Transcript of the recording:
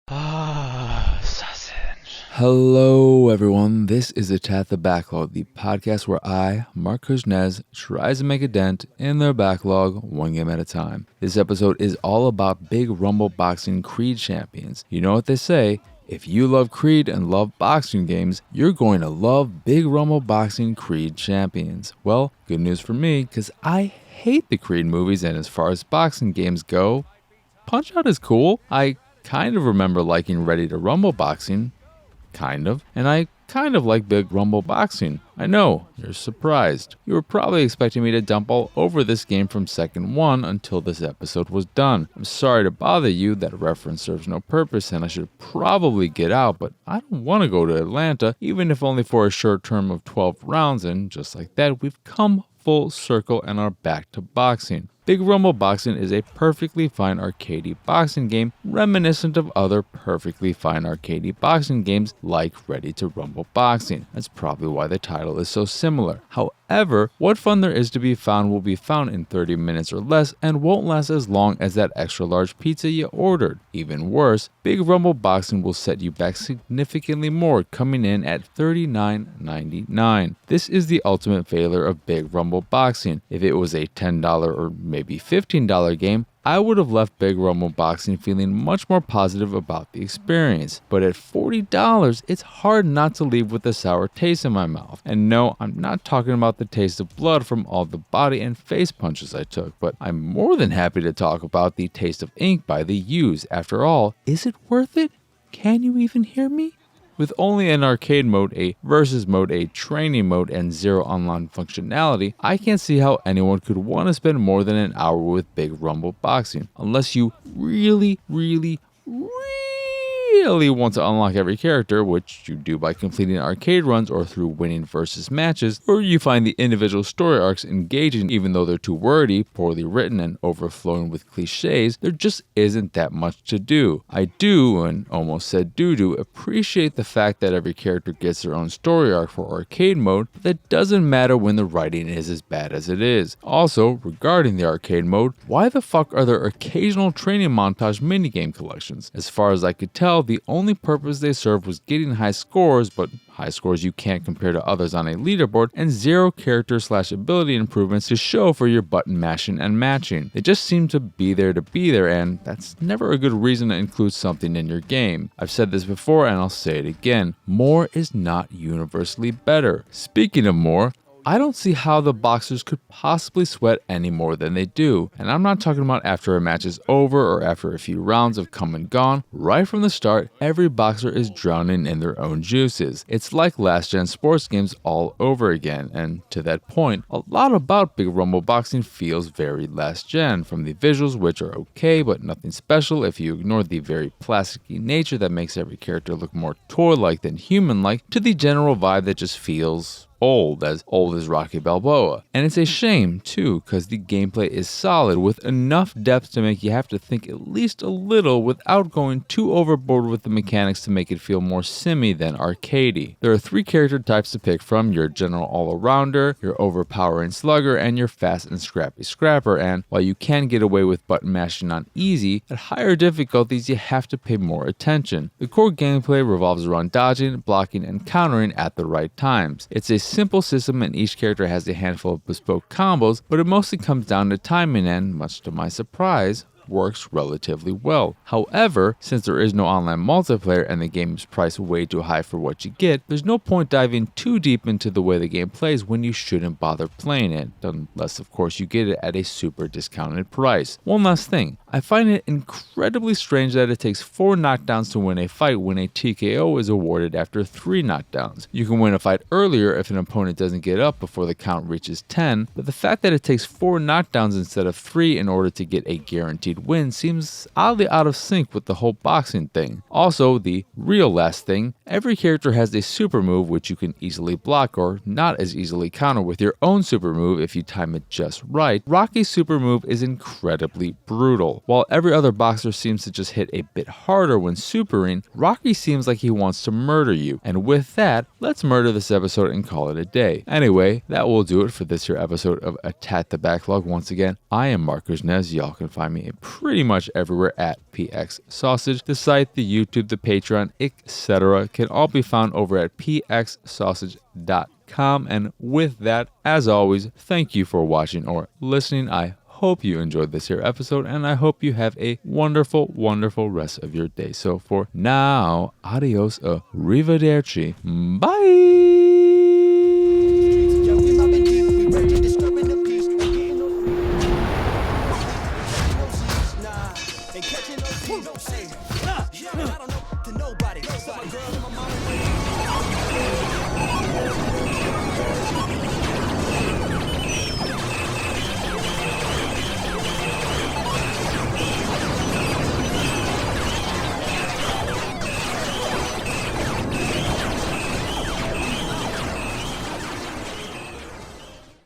Sausage. Hello, everyone. This is Attack the Backlog, the podcast where I, Mark Kuznez, tries to make a dent in their backlog one game at a time. This episode is all about Big Rumble Boxing Creed champions. You know what they say, if you love Creed and love boxing games, you're going to love Big Rumble Boxing Creed champions. Well, good news for me, because I hate the Creed movies, and as far as boxing games go, Punch-Out is cool. I kind of remember liking Ready to Rumble boxing, and I kind of like Big Rumble boxing. I know, you're surprised. You were probably expecting me to dump all over this game from second one until this episode was done. I'm sorry to bother you, that reference serves no purpose and I should probably get out, but I don't want to go to Atlanta, even if only for a short term of 12 rounds, and just like that, we've come full circle and are back to boxing. Big Rumble Boxing is a perfectly fine arcadey boxing game reminiscent of other perfectly fine arcadey boxing games like Ready to Rumble Boxing. That's probably why the title is so similar. However, what fun there is to be found will be found in 30 minutes or less and won't last as long as that extra large pizza you ordered. Even worse, Big Rumble Boxing will set you back significantly more, coming in at $39.99. This is the ultimate failure of Big Rumble Boxing. If it was a $10 or maybe $15 game, I would have left Big Rumble Boxing feeling much more positive about the experience. But at $40, it's hard not to leave with a sour taste in my mouth. And no, I'm not talking about the taste of blood from all the body and face punches I took, but I'm more than happy to talk about the taste of ink by the U's. After all, is it worth it? Can you even hear me? With only an arcade mode, a versus mode, a training mode, and zero online functionality, I can't see how anyone could want to spend more than an hour with Big Rumble Boxing, unless you really want to unlock every character, which you do by completing arcade runs or through winning versus matches, or you find the individual story arcs engaging even though they're too wordy, poorly written, and overflowing with cliches. There just isn't that much to do. I do, and almost said do, appreciate the fact that every character gets their own story arc for arcade mode, but that doesn't matter when the writing is as bad as it is. Also, regarding the arcade mode, why the fuck are there occasional training montage minigame collections? As far as I could tell, the only purpose they served was getting high scores, but high scores you can't compare to others on a leaderboard, and zero character/ability improvements to show for your button mashing and matching. They just seem to be there, and that's never a good reason to include something in your game. I've said this before and I'll say it again, more is not universally better. Speaking of more, I don't see how the boxers could possibly sweat any more than they do. And I'm not talking about after a match is over or after a few rounds have come and gone. Right from the start, every boxer is drowning in their own juices. It's like last-gen sports games all over again. And to that point, a lot about Big Rumble Boxing feels very last-gen, from the visuals, which are okay but nothing special if you ignore the very plasticky nature that makes every character look more toy-like than human-like, to the general vibe that just feels old as Rocky Balboa. And it's a shame too, because the gameplay is solid with enough depth to make you have to think at least a little without going too overboard with the mechanics to make it feel more simmy than arcadey. There are 3 character types to pick from: your general all-arounder, your overpowering slugger, and your fast and scrappy scrapper. And while you can get away with button mashing on easy, at higher difficulties you have to pay more attention. The core gameplay revolves around dodging, blocking, and countering at the right times. It's a simple system and each character has a handful of bespoke combos, but it mostly comes down to timing and, much to my surprise, works relatively well. However, since there is no online multiplayer and the game is priced way too high for what you get, there's no point diving too deep into the way the game plays when you shouldn't bother playing it, unless of course you get it at a super discounted price. One last thing, I find it incredibly strange that it takes 4 knockdowns to win a fight when a TKO is awarded after 3 knockdowns. You can win a fight earlier if an opponent doesn't get up before the count reaches 10, but the fact that it takes 4 knockdowns instead of 3 in order to get a guaranteed win seems oddly out of sync with the whole boxing thing. Also, the real last thing, every character has a super move which you can easily block or not as easily counter with your own super move if you time it just right. Rocky's super move is incredibly brutal. While every other boxer seems to just hit a bit harder when supering, Rocky seems like he wants to murder you. And with that, let's murder this episode and call it a day. Anyway, that will do it for this here episode of Attack the Backlog. Once again, I am Mark Kuznez. Y'all can find me pretty much everywhere at PX Sausage. The site, the YouTube, the Patreon, etc. can all be found over at pxsausage.com. And with that, as always, thank you for watching or listening. I hope you enjoyed this here episode, and I hope you have a wonderful, wonderful rest of your day. So for now, adios, arrivederci, bye! Ain't catching no, no, say, I don't know to nobody. So my girl and my mama